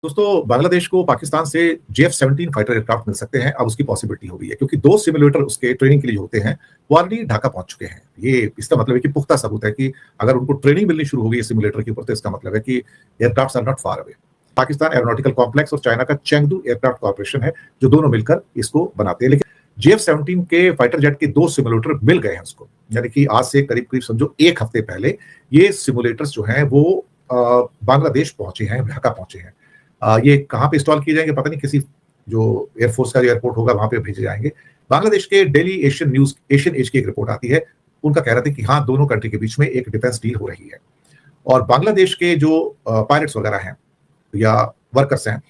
दोस्तों बांग्लादेश को पाकिस्तान से JF-17 फाइटर एयरक्राफ्ट मिल सकते हैं। अब उसकी पॉसिबिलिटी हो गई है क्योंकि 2 सिमुलेटर उसके ट्रेनिंग के लिए होते हैं वो ऑलरेडी ढाका पहुंच चुके हैं। ये इसका मतलब है कि पुख्ता सबूत है कि अगर उनको ट्रेनिंग मिलनी शुरू हो गई है सिमुलेटर के ऊपर तो इसका मतलब है कि aircraft are not far away. Pakistan aeronautical complex और चाइना का चेंगडू एयरक्राफ्ट कॉर्पोरेशन है जो दोनों मिलकर इसको बनाते हैं। लेकिन JF-17 के फाइटर जेट के 2 सिमुलेटर मिल गए हैं उसको, यानी कि आज से करीब करीब समझो 1 हफ्ते पहले ये सिमुलेटर्स जो हैं वो बांग्लादेश पहुंचे हैं, ढाका पहुंचे हैं। ये कहाँ पे इंस्टॉल किए जाएंगे पता नहीं, किसी जो एयरफोर्स का जो एयरपोर्ट होगा वहां पे भेजे जाएंगे। बांग्लादेश के Daily Asian News Asian Age की एक रिपोर्ट आती है, उनका कह रहा था कि हाँ दोनों कंट्री के बीच में एक डिफेंस डील हो रही है और बांग्लादेश के जो पायलट्स वगैरह हैं या वर्कर्स हैं,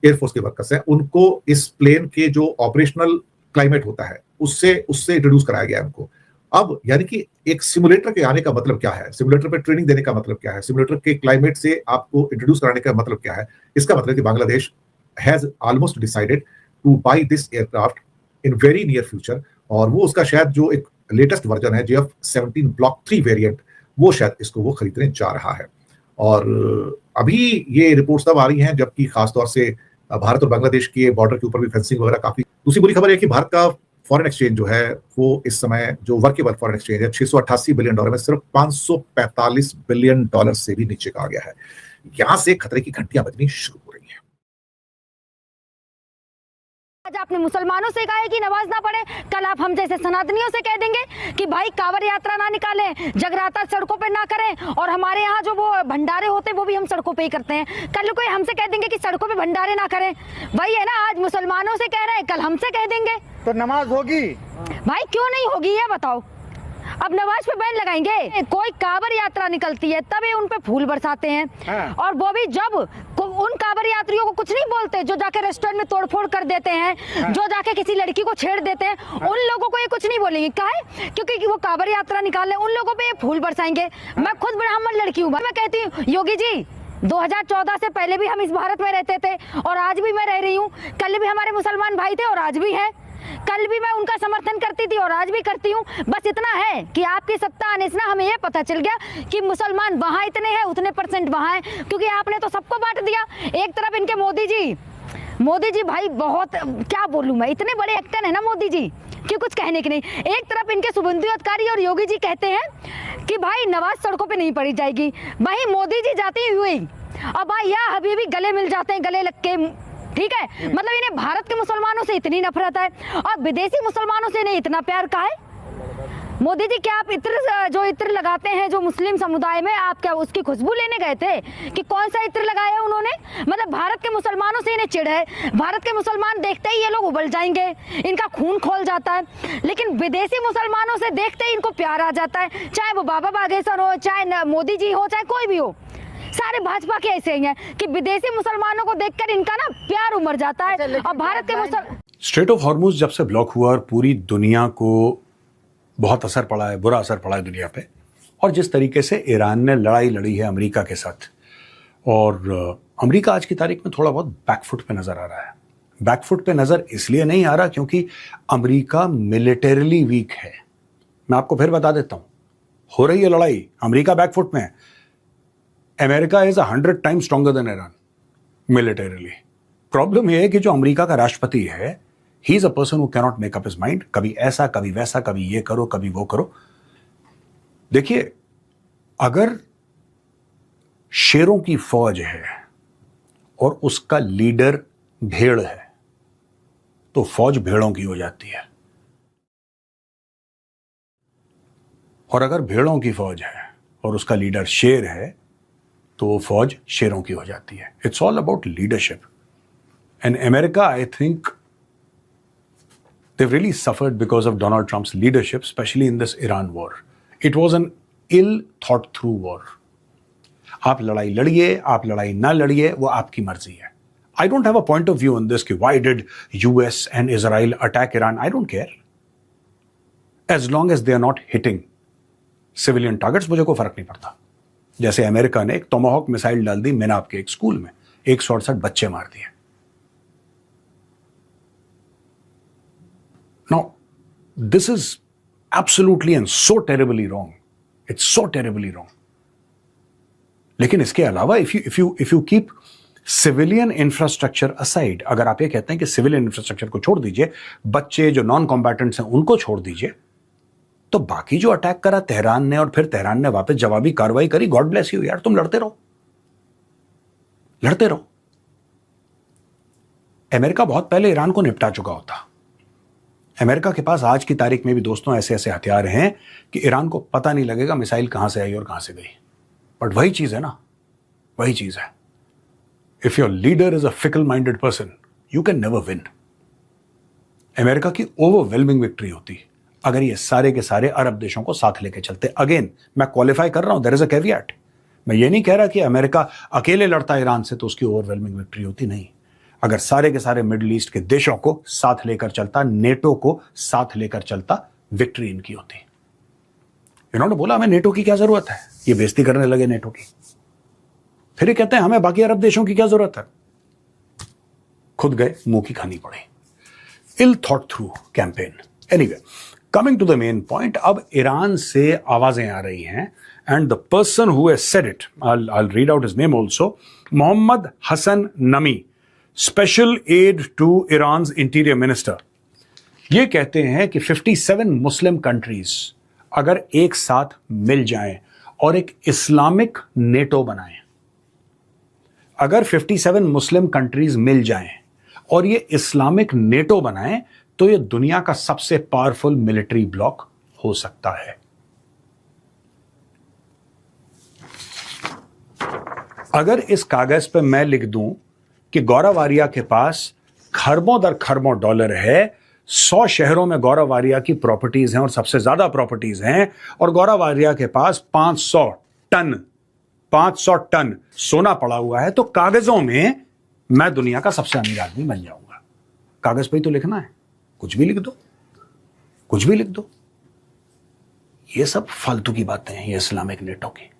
एयरफोर्स के वर्कर्स हैं, उनको इस प्लेन के जो ऑपरेशनल क्लाइमेट होता है उससे उससे इंट्रोड्यूस कराया गया है उनको। अब यानी कि एक सिमुलेटर के आने का मतलब क्या है, सिमुलेटर पे ट्रेनिंग देने का मतलब क्या है, सिमुलेटर के क्लाइमेट से आपको इंट्रोड्यूस कराने का मतलब क्या है। इसका मतलब कि Bangladesh has almost decided to buy this aircraft in very near future और वो उसका शायद जो एक लेटेस्ट वर्जन है JF-17 ब्लॉक 3 वेरिएंट, वो शायद इसको वो खरीदने जा रहा है। और अभी ये रिपोर्ट्स तब आ रही हैं जबकि खासतौर से भारत और बांग्लादेश के बॉर्डर के ऊपर भी फेंसिंग वगैरह काफी। दूसरी बुरी खबर है कि भारत का फॉरेन एक्सचेंज जो है वो इस समय जो वर्केबल फॉरेन एक्सचेंज है $688 बिलियन में सिर्फ $545 बिलियन से भी नीचे का आ गया है। यहां से खतरे की घंटियां बजनी शुरू हो रही हैं। आज आपने मुसलमानों से कहा है कि नमाज ना पढ़े, कल आप हम जैसे सनातनियों से कह देंगे कि भाई कांवड़ यात्रा ना निकालें, जगराता सड़कों पे ना करें और हमारे यहाँ जो वो भंडारे होते हैं वो भी हम सड़कों पे ही करते हैं। कल कोई हमसे कह देंगे कि सड़कों पे भंडारे ना करें। भाई है ना, आज मुसलमानों से कह रहे हैं, कल हमसे कह देंगे तो नमाज होगी। भाई क्यों नहीं होगी ये बताओ। अब नमाज पे बैन लगाएंगे। कोई कांवड़ यात्रा निकलती है तब ये उन पे फूल बरसाते हैं। हाँ। और वो भी जब उन कांवड़ यात्रियों को कुछ नहीं बोलते जो जाके रेस्टोरेंट में तोड़फोड़ कर देते हैं। हाँ। जो जाके किसी लड़की को छेड़ देते हैं। हाँ। उन लोगों को ये कुछ नहीं बोलेंगे, क्या है क्योंकि वो कांवड़ यात्रा निकालने उन लोगों पे ये फूल बरसाएंगे। हाँ। मैं खुद ब्राह्मण लड़की हूँ, मैं कहती हूँ योगी जी 2014 से पहले भी हम इस भारत में रहते थे और आज भी मैं रह रही हूँ। कल भी हमारे मुसलमान भाई थे और आज भी है। कल भी मैं उनका समर्थन करती थी और आज भी करती हूँ। बस इतना है कि आपकी सत्ता आने से ना हमें ये पता चल गया कि मुसलमान वहाँ इतने हैं उतने परसेंट वहाँ हैं, क्योंकि आपने तो सबको बांट दिया। एक तरफ इनके मोदी जी भाई बहुत, क्या बोलूँ मैं, इतने बड़े एक्टर है ना मोदी जी कि कुछ कहने की नहीं। एक तरफ इनके शुभेंदु अधिकारी और योगी जी कहते हैं कि भाई नमाज सड़कों पे नहीं पढ़ी जाएगी, वहीं मोदी जी जाते हुए अब भाई या हबीबी गले मिल जाते हैं, गले लग के, ठीक है। मतलब इन्हें भारत के मुसलमानों से इतनी नफरत है और विदेशी मुसलमानों से इन्हें इतना प्यार का है। मोदी जी क्या आप इत्र लगाते हैं जो मुस्लिम समुदाय में, आप क्या उसकी खुशबू लेने गए थे कि कौन सा इत्र लगाया उन्होंने? मतलब भारत के मुसलमानों से इन्हें चिढ़ है। भारत के मुसलमान देखते ही ये लोग उबल जाएंगे, इनका खून खोल जाता है। लेकिन विदेशी मुसलमानों से देखते ही इनको प्यार आ जाता है, चाहे वो बाबा बागेश्वर हो, चाहे मोदी जी हो, चाहे कोई भी हो। सारे भाजपा के ऐसे ही हैं कि विदेशी मुसलमानों को देखकर इनका ना प्यार उमड़ जाता है। और भारत के स्ट्रेट ऑफ हॉर्मुज जब से ब्लॉक हुआ और पूरी दुनिया को बहुत असर पड़ा है, बुरा असर पड़ा है दुनिया पे, और जिस तरीके से ईरान ने लड़ाई लड़ी है अमेरिका के साथ, और अमेरिका आज की तारीख में थोड़ा बहुत बैकफुट पे नजर आ रहा है। बैकफुट पे नजर इसलिए नहीं आ रहा क्योंकि अमेरिका मिलिटरीली वीक है। मैं आपको फिर बता देता हूं, हो रही है लड़ाई, अमेरिका बैकफुट में है। America is 100 times stronger than Iran militarily. Problem यह है कि जो अमेरिका का राष्ट्रपति है, he is a person who cannot make up his mind. कभी ऐसा, कभी वैसा, कभी ये करो, कभी वो करो। देखिए, अगर शेरों की फौज है और उसका लीडर भेड़ है तो फौज भेड़ों की हो जाती है, और अगर भेड़ों की फौज है और उसका लीडर शेर है तो वो फौज शेरों की हो जाती है। It's all about leadership. And America, I think they've really suffered because of Donald Trump's leadership, especially in this Iran war. It was an ill thought through war. आप लड़ाई लड़िए, आप लड़ाई ना लड़िए, वो आपकी मर्जी है। I don't have a point of view on this कि why did US and Israel attack Iran? I don't care. As long as they are not hitting civilian targets, मुझे कोई फर्क नहीं पड़ता। जैसे अमेरिका ने एक टोमाहॉक मिसाइल डाल दी मेनाब के एक स्कूल में, 168 बच्चे मार दिए। Now, this is absolutely and so terribly wrong. It's so terribly wrong. लेकिन इसके अलावा if you keep civilian infrastructure aside, अगर आप ये कहते हैं कि सिविलियन इंफ्रास्ट्रक्चर को छोड़ दीजिए, बच्चे जो नॉन कॉम्बैटेंट्स हैं उनको छोड़ दीजिए, तो बाकी जो अटैक करा तेहरान ने और फिर तेहरान ने वापस जवाबी कार्रवाई करी, गॉड ब्लेस यू यार, तुम लड़ते रहो, लड़ते रहो। अमेरिका बहुत पहले ईरान को निपटा चुका होता। अमेरिका के पास आज की तारीख में भी दोस्तों ऐसे ऐसे हथियार हैं कि ईरान को पता नहीं लगेगा मिसाइल कहां से आई और कहां से गई। बट वही चीज है ना, वही चीज है, if your leader is a fickle minded person you can never win. America की ओवरवेलमिंग विक्ट्री होती अगर ये सारे के सारे अरब देशों को साथ लेके चलते। अगेन मैं क्वालिफाई कर रहा हूं, देयर इज अ कैविएट। मैं ये नहीं कह रहा कि अमेरिका अकेले लड़ता ईरान से तो उसकी ओवरवेलमिंग विक्ट्री होती, नहीं। अगर सारे के सारे मिडिल ईस्ट के देशों को साथ लेकर चलता, नेटो को साथ लेकर चलता, विक्ट्री इनकी होती। इन्होंने बोला हमें नेटो की क्या जरूरत है, ये बेइज्जती करने लगे नेटो की। फिर ये कहते हैं हमें बाकी अरब देशों की क्या जरूरत है, खुद गए मुंह की खानी पड़ी। Ill thought through campaign. Anyway, coming to the main point, अब ईरान से आवाजें आ रही हैं and the person who has said it, I'll read out his name also, Mohammad Hassan Nami, special aide to Iran interior minister. ये कहते हैं कि 57 मुस्लिम कंट्रीज अगर एक साथ मिल जाएं और एक इस्लामिक नेटो बनाएं, अगर 57 मुस्लिम कंट्रीज मिल जाएं और ये इस्लामिक नेटो बनाएं तो ये दुनिया का सबसे पावरफुल मिलिट्री ब्लॉक हो सकता है। अगर इस कागज पे मैं लिख दूं कि गौरव आर्या के पास खरबों दर खरबों डॉलर है, 100 शहरों में गौरव आर्या की प्रॉपर्टीज हैं और सबसे ज्यादा प्रॉपर्टीज हैं, और गौरव आर्या के पास 500 टन सोना पड़ा हुआ है, तो कागजों में मैं दुनिया का सबसे अमीर आदमी बन जाऊंगा। कागज पे ही तो लिखना है, कुछ भी लिख दो, कुछ भी लिख दो। ये सब फालतू की बातें हैं ये इस्लामिक नेटो की।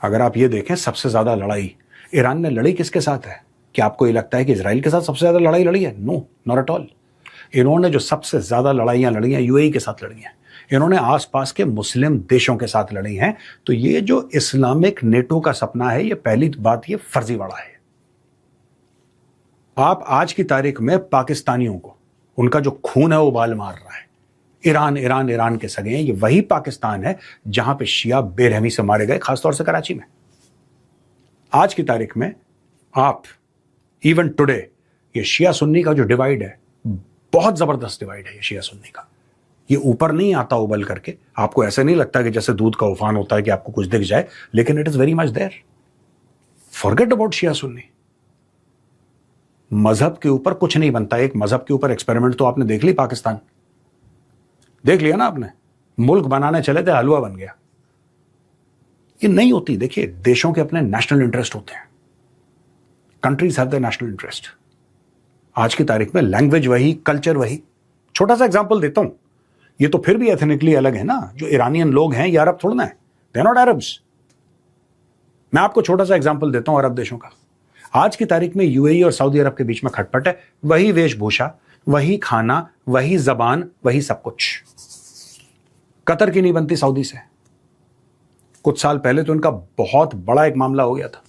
अगर आप ये देखें, सबसे ज्यादा लड़ाई ईरान ने लड़ी किसके साथ है? क्या आपको ये लगता है कि इजराइल के साथ सबसे ज्यादा लड़ाई लड़ी है? No, not at all. इन्होंने जो सबसे ज्यादा लड़ाइयां लड़ी हैं यूएई के साथ लड़ी हैं, इन्होंने आसपास के मुस्लिम देशों के साथ लड़ी हैं। तो ये जो इस्लामिक नेटो का सपना है, ये पहली बात ये फर्जीवाड़ा है। आप आज की तारीख में पाकिस्तानियों को, उनका जो खून है वो उबाल मार रहा है। ईरान के सगे हैं। ये वही पाकिस्तान है जहां पे शिया बेरहमी से मारे गए, खासतौर से कराची में। आज की तारीख में आप इवन टुडे ये शिया सुन्नी का जो डिवाइड है, बहुत जबरदस्त डिवाइड है ये शिया सुन्नी का। ये ऊपर नहीं आता उबल करके, आपको ऐसा नहीं लगता कि जैसे दूध का उफान होता है कि आपको कुछ दिख जाए, लेकिन it is very much there. Forget about शिया सुन्नी। मजहब के ऊपर कुछ नहीं बनता। एक मजहब के ऊपर एक्सपेरिमेंट तो आपने देख ली, पाकिस्तान देख लिया ना आपने। मुल्क बनाने चले थे, हलवा बन गया। ये नहीं होती। देखिए, देशों के अपने नेशनल इंटरेस्ट होते हैं। Countries have the national interest. आज की तारीख में लैंग्वेज वही, कल्चर वही। छोटा सा एग्जांपल देता हूं, ये तो फिर भी एथनिकली अलग है ना। जो ईरानियन लोग हैं ये अरब थोड़ा ना है, दे आर नॉट अरब्स। मैं आपको छोटा सा एग्जांपल देता हूं अरब देशों का। आज की तारीख में यूएई और सऊदी अरब के बीच में खटपट है, वही वेशभूषा, वही खाना, वही जबान, वही सब कुछ। कतर की नहीं बनती सऊदी से। कुछ साल पहले तो इनका बहुत बड़ा एक मामला हो गया था।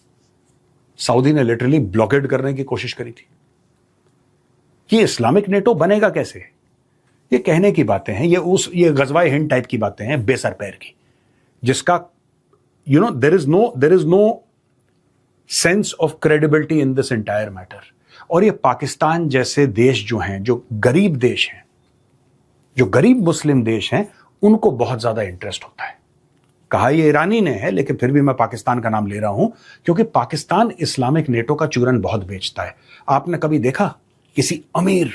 सऊदी ने लिटरली ब्लॉकेड करने की कोशिश करी थी। ये इस्लामिक नेटो बनेगा कैसे? ये कहने की बातें हैं, ये गजवाए हिंद टाइप की बातें हैं, बेसर पैर की, जिसका there is no sense of credibility in this entire matter. और ये पाकिस्तान जैसे देश जो हैं, जो गरीब देश हैं, जो गरीब मुस्लिम देश हैं, उनको बहुत ज्यादा इंटरेस्ट होता है। कहा ये ईरानी ने है, लेकिन फिर भी मैं पाकिस्तान का नाम ले रहा हूं क्योंकि पाकिस्तान इस्लामिक नेटो का चूरन बहुत बेचता है। आपने कभी देखा किसी अमीर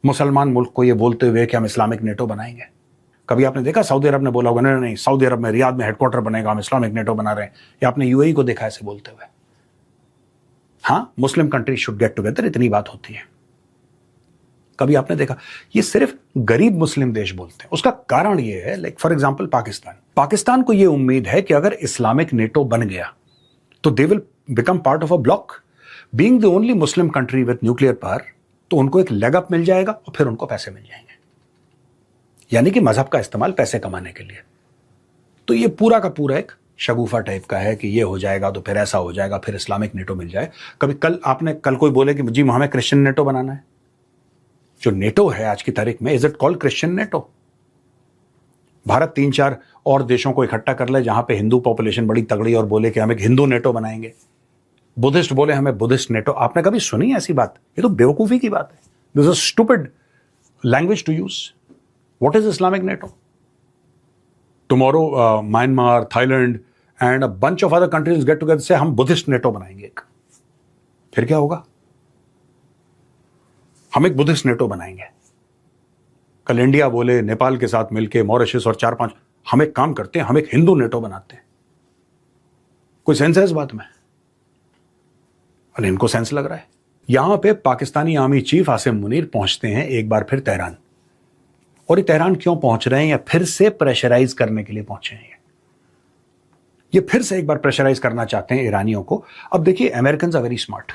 मुसलमान मुल्क को ये बोलते हुए कि हम इस्लामिक नेटो बनाएंगे? कभी आपने देखा सऊदी अरब ने बोला होगा नहीं, सऊदी अरब में रियाद में हेडक्वार्टर बनेगा, हम इस्लामिक नेटो बना रहे हैं? या आपने यूएई को देखा ऐसे बोलते हुए? हाँ, Muslim country should get together, इतनी बात होती है। कभी आपने देखा? ये सिर्फ गरीब मुस्लिम देश बोलते हैं। उसका कारण ये है, लाइक फॉर एग्जांपल पाकिस्तान को ये उम्मीद है कि अगर इस्लामिक नेटो बन गया तो they will become part of a block. Being the only Muslim country with nuclear power, तो उनको एक लेग अप मिल जाएगा और फिर उनको पैसे मिल जाएंगे, यानी कि मजहब का इस्तेमाल पैसे कमाने के लिए। तो ये पूरा का पूरा एक शगुफा टाइप का है कि ये हो जाएगा तो फिर ऐसा हो जाएगा, फिर इस्लामिक नेटो मिल जाए। कभी कल कोई बोले कि जी हमें क्रिश्चियन नेटो बनाना है। जो नेटो है आज की तारीख में, is it called Christian NATO? Bharat 3-4 और देशों को इकट्ठा कर ले जहां पे हिंदू पॉपुलेशन बड़ी तगड़ी और बोले कि हम एक हिंदू नेटो बनाएंगे, बुद्धिस्ट बोले हमें बुद्धिस्ट नेटो। आपने कभी सुनी ऐसी बात? ये तो बेवकूफी की बात है। This is stupid language to use. What is Islamic NATO? Tomorrow Myanmar, Thailand and a bunch of other countries get together say हम बुद्धिस्ट नेटो बनाएंगे एक। फिर क्या होगा? हम एक बुद्धिस्ट नेटो बनाएंगे। कल इंडिया बोले नेपाल के साथ मिलके, मॉरिशस और 4-5, हम एक काम करते हैं, हम एक हिंदू नेटो बनाते हैं। कोई सेंस है इस बात में? अरे इनको सेंस लग रहा है। यहां पे पाकिस्तानी आर्मी चीफ आसिम मुनीर पहुंचते हैं एक बार फिर तेहरान। और ये तेहरान क्यों पहुंच रहे हैं? या फिर से प्रेशराइज करने के लिए पहुंचे हैं। ये फिर से एक बार प्रेशराइज करना चाहते हैं ईरानियों को। अब देखिए, अमेरिकन आर वेरी स्मार्ट।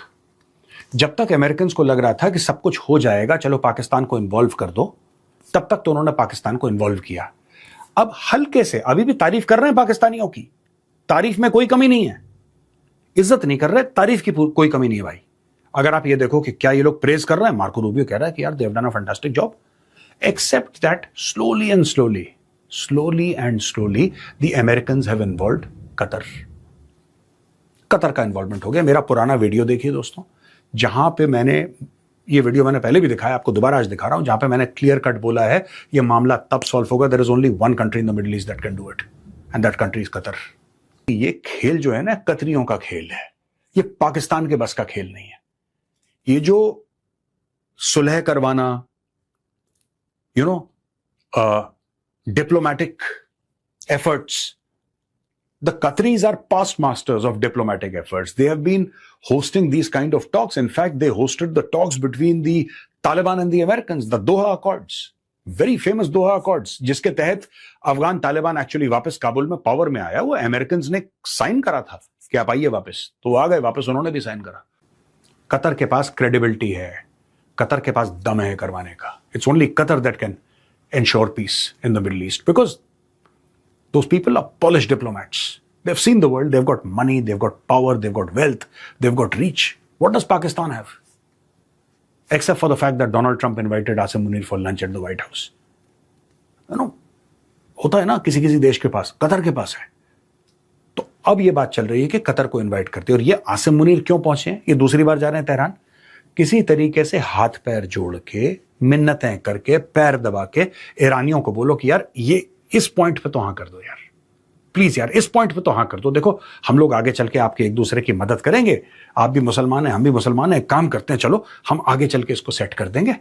जब तक अमेरिकन को लग रहा था कि सब कुछ हो जाएगा, चलो पाकिस्तान को इन्वॉल्व कर दो, तब तक तो उन्होंने पाकिस्तान को इन्वॉल्व किया। अब हल्के से अभी भी तारीफ कर रहे हैं पाकिस्तानियों की, तारीफ में कोई कमी नहीं है, इज्जत नहीं कर रहे, तारीफ की कोई कमी नहीं है भाई। अगर आप ये देखो कि क्या ये लोग प्रेज कर रहे हैं, मार्को रूबियो कह रहा है कि यार they have done a fantastic job, except that slowly and slowly the Americans have involved Qatar का इन्वॉल्वमेंट हो गया। मेरा पुराना वीडियो देखिए दोस्तों, जहां पे ये वीडियो मैंने पहले भी दिखाया, आपको दोबारा आज दिखा रहा हूं, जहां पे मैंने क्लियर कट बोला है ये मामला तब सॉल्व होगा, there is only one country in the Middle East that can do it, and that country is Qatar. ये खेल जो है ना, कतरियों का खेल है, ये पाकिस्तान के बस का खेल नहीं है। ये जो सुलह करवाना, diplomatic efforts, the Qataris are past masters of diplomatic efforts. They have been hosting these kind of talks. In fact, they hosted the talks between the Taliban and the Americans, the Doha Accords, very famous Doha Accords, जिसके तहत Afghan Taliban actually वापस काबुल में power में आया। वो American ने sign करा था कि आप आइए वापस, तो आ गए वापस, उन्होंने भी साइन करा। कतर के पास क्रेडिबिलिटी है, कतर के पास दम है करवाने का। It's only Qatar that can ensure peace in the Middle East, because those people are polished diplomats. They've seen the world, they've got money, they've got power, they've got wealth, they've got reach. What does Pakistan have? Except for the fact that Donald Trump invited Asim Munir for lunch at the White House. होता है ना किसी देश के पास, Qatar के पास है। तो अब ये बात चल रही है कि कतर को इन्वाइट करते हैं। और ये आसिम मुनीर क्यों पहुंचे हैं? ये दूसरी बार जा रहे हैं तेहरान। किसी तरीके से हाथ पैर जोड़ के, मिन्नतें करके, पैर दबा के ईरानियों को बोलो कि यार ये इस पॉइंट पे तो हाँ कर दो यार, प्लीज यार इस पॉइंट पे तो हाँ कर दो। देखो हम लोग आगे चल के आपके एक दूसरे की मदद करेंगे, आप भी मुसलमान हैं, हम भी मुसलमान हैं, काम करते हैं, चलो हम आगे चल के इसको सेट कर देंगे।